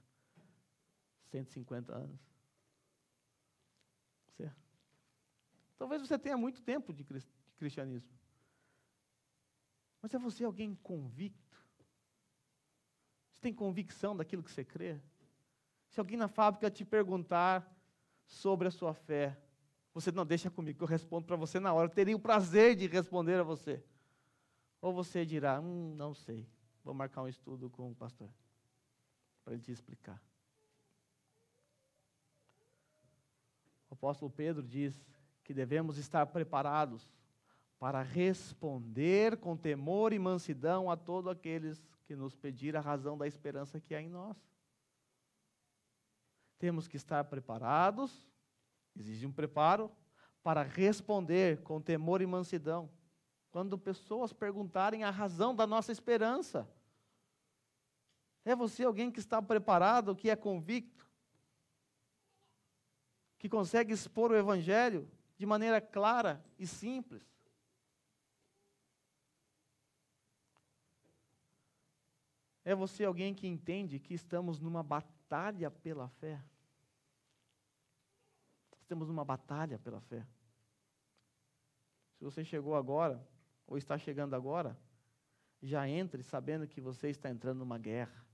150 anos. Talvez você tenha muito tempo de cristianismo. Mas é você alguém convicto? Você tem convicção daquilo que você crê? Se alguém na fábrica te perguntar sobre a sua fé, você não deixa comigo, que eu respondo para você na hora. Eu teria o prazer de responder a você. Ou você dirá, não sei, vou marcar um estudo com o pastor, para ele te explicar. O apóstolo Pedro diz que devemos estar preparados para responder com temor e mansidão a todos aqueles que nos pedirem a razão da esperança que há em nós. Temos que estar preparados, exige um preparo, para responder com temor e mansidão, quando pessoas perguntarem a razão da nossa esperança. É você alguém que está preparado, que é convicto, que consegue expor o Evangelho de maneira clara e simples. É você alguém que entende que estamos numa batalha pela fé? Estamos numa batalha pela fé. Se você chegou agora, ou está chegando agora, já entre sabendo que você está entrando numa guerra.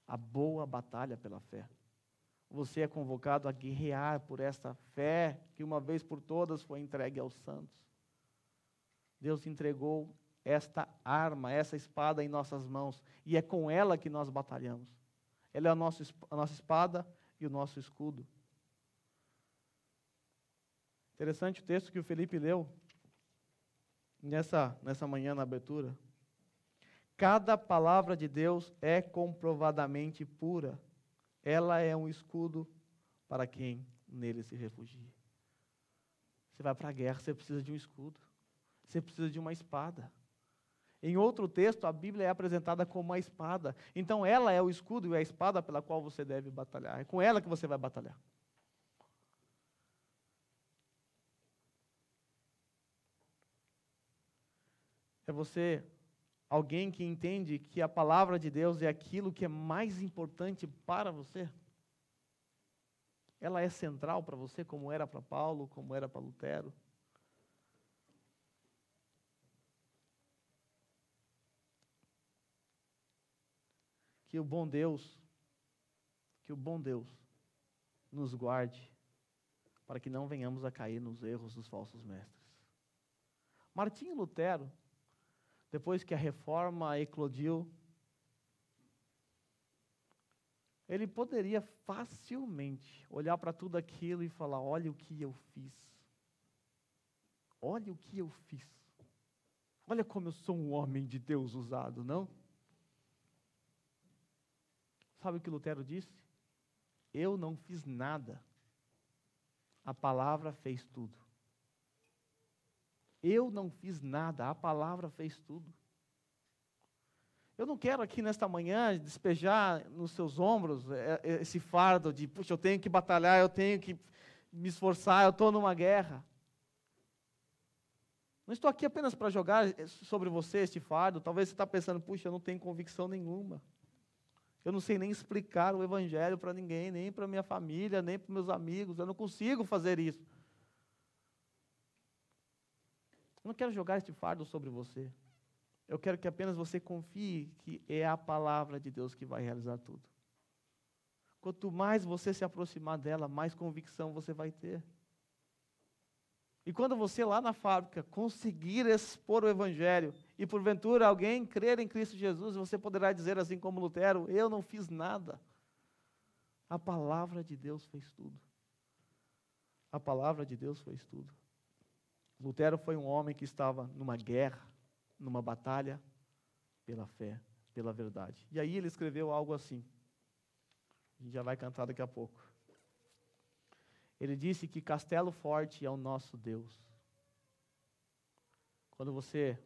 A boa batalha pela fé. Você é convocado a guerrear por esta fé que uma vez por todas foi entregue aos santos. Deus entregou esta arma, essa espada em nossas mãos, e é com ela que nós batalhamos. Ela é a nossa espada e o nosso escudo. Interessante o texto que o Felipe leu nessa manhã na abertura. Cada palavra de Deus é comprovadamente pura. Ela é um escudo para quem nele se refugia. Você vai para a guerra, você precisa de um escudo. Você precisa de uma espada. Em outro texto, a Bíblia é apresentada como uma espada. Então, ela é o escudo e a espada pela qual você deve batalhar. É com ela que você vai batalhar. É você alguém que entende que a palavra de Deus é aquilo que é mais importante para você? Ela é central para você, como era para Paulo, como era para Lutero? Que o bom Deus nos guarde para que não venhamos a cair nos erros dos falsos mestres. Martinho Lutero, depois que a reforma eclodiu, ele poderia facilmente olhar para tudo aquilo e falar, olha o que eu fiz. Olha o que eu fiz. Olha como eu sou um homem de Deus usado, não? Sabe o que Lutero disse? Eu não fiz nada. A palavra fez tudo. Eu não fiz nada, a palavra fez tudo. Eu não quero aqui nesta manhã despejar nos seus ombros esse fardo de, puxa, eu tenho que batalhar, eu tenho que me esforçar, eu estou numa guerra. Não estou aqui apenas para jogar sobre você este fardo. Talvez você está pensando, puxa, eu não tenho convicção nenhuma. Eu não sei nem explicar o Evangelho para ninguém, nem para minha família, nem para meus amigos. Eu não consigo fazer isso. Eu não quero jogar este fardo sobre você. Eu quero que apenas você confie que é a palavra de Deus que vai realizar tudo. Quanto mais você se aproximar dela, mais convicção você vai ter. E quando você lá na fábrica conseguir expor o Evangelho, e porventura alguém crer em Cristo Jesus, você poderá dizer assim como Lutero: eu não fiz nada. A palavra de Deus fez tudo. A palavra de Deus fez tudo. Lutero foi um homem que estava numa guerra, numa batalha, pela fé, pela verdade. E aí ele escreveu algo assim. A gente já vai cantar daqui a pouco. Ele disse que castelo forte é o nosso Deus. Quando você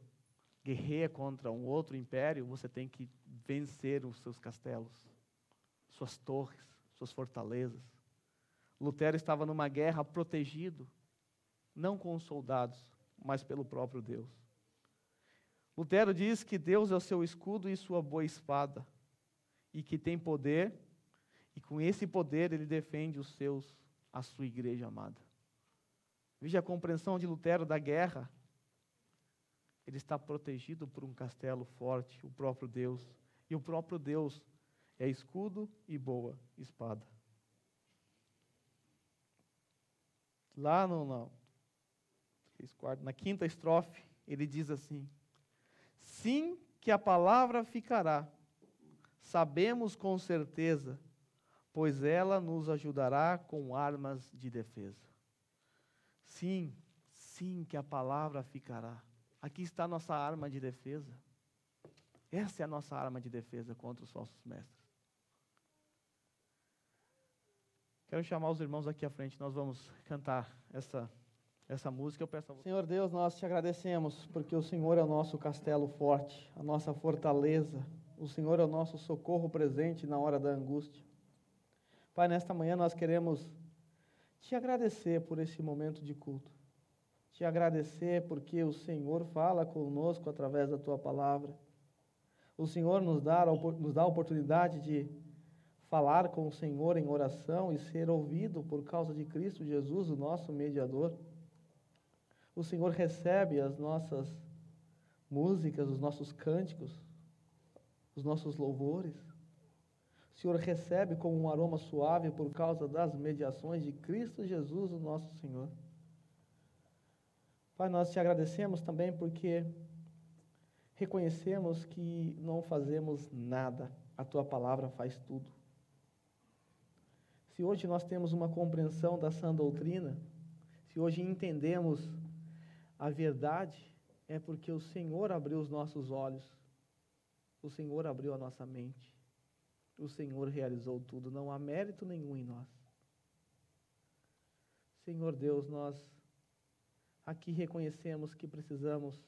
guerreia contra um outro império, você tem que vencer os seus castelos, suas torres, suas fortalezas. Lutero estava numa guerra protegido, não com os soldados, mas pelo próprio Deus. Lutero diz que Deus é o seu escudo e sua boa espada, e que tem poder, e com esse poder ele defende os seus, a sua igreja amada. Veja a compreensão de Lutero da guerra. Ele está protegido por um castelo forte, o próprio Deus. E o próprio Deus é escudo e boa espada. Lá na quinta estrofe, ele diz assim: sim, que a palavra ficará, sabemos com certeza, pois ela nos ajudará com armas de defesa. Sim, sim, que a palavra ficará. Aqui está a nossa arma de defesa. Essa é a nossa arma de defesa contra os falsos mestres. Quero chamar os irmãos aqui à frente, nós vamos cantar essa música. Eu peço a você. Senhor Deus, nós te agradecemos, porque o Senhor é o nosso castelo forte, a nossa fortaleza. O Senhor é o nosso socorro presente na hora da angústia. Pai, nesta manhã nós queremos te agradecer por esse momento de culto. Te agradecer porque o Senhor fala conosco através da tua palavra. O Senhor nos dá a oportunidade de falar com o Senhor em oração e ser ouvido por causa de Cristo Jesus, o nosso mediador. O Senhor recebe as nossas músicas, os nossos cânticos, os nossos louvores. O Senhor recebe como um aroma suave por causa das mediações de Cristo Jesus, o nosso Senhor. Pai, nós te agradecemos também porque reconhecemos que não fazemos nada, a tua palavra faz tudo. Se hoje nós temos uma compreensão da sã doutrina, se hoje entendemos a verdade, é porque o Senhor abriu os nossos olhos, o Senhor abriu a nossa mente, o Senhor realizou tudo, não há mérito nenhum em nós. Senhor Deus, nós aqui reconhecemos que precisamos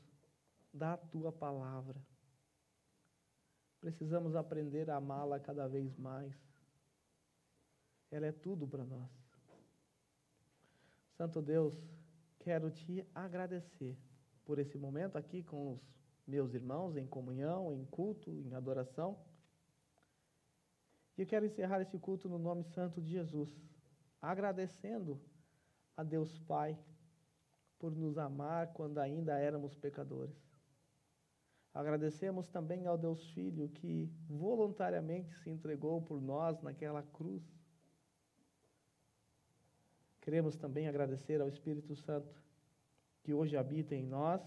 da tua palavra, precisamos aprender a amá-la cada vez mais. Ela é tudo para nós. Santo Deus, quero te agradecer por esse momento aqui com os meus irmãos em comunhão, em culto, em adoração. E eu quero encerrar esse culto no nome santo de Jesus, agradecendo a Deus Pai por nos amar quando ainda éramos pecadores. Agradecemos também ao Deus Filho que voluntariamente se entregou por nós naquela cruz. Queremos também agradecer ao Espírito Santo, que hoje habita em nós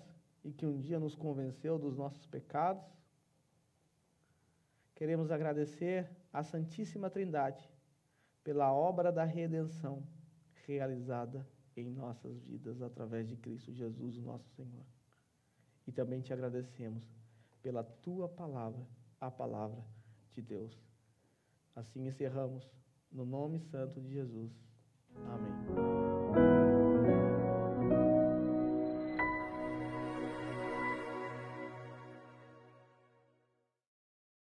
e que um dia nos convenceu dos nossos pecados. Queremos agradecer à Santíssima Trindade pela obra da redenção realizada em nossas vidas através de Cristo Jesus, o nosso Senhor. E também te agradecemos pela tua palavra, a palavra de Deus. Assim encerramos, no nome santo de Jesus. Amém.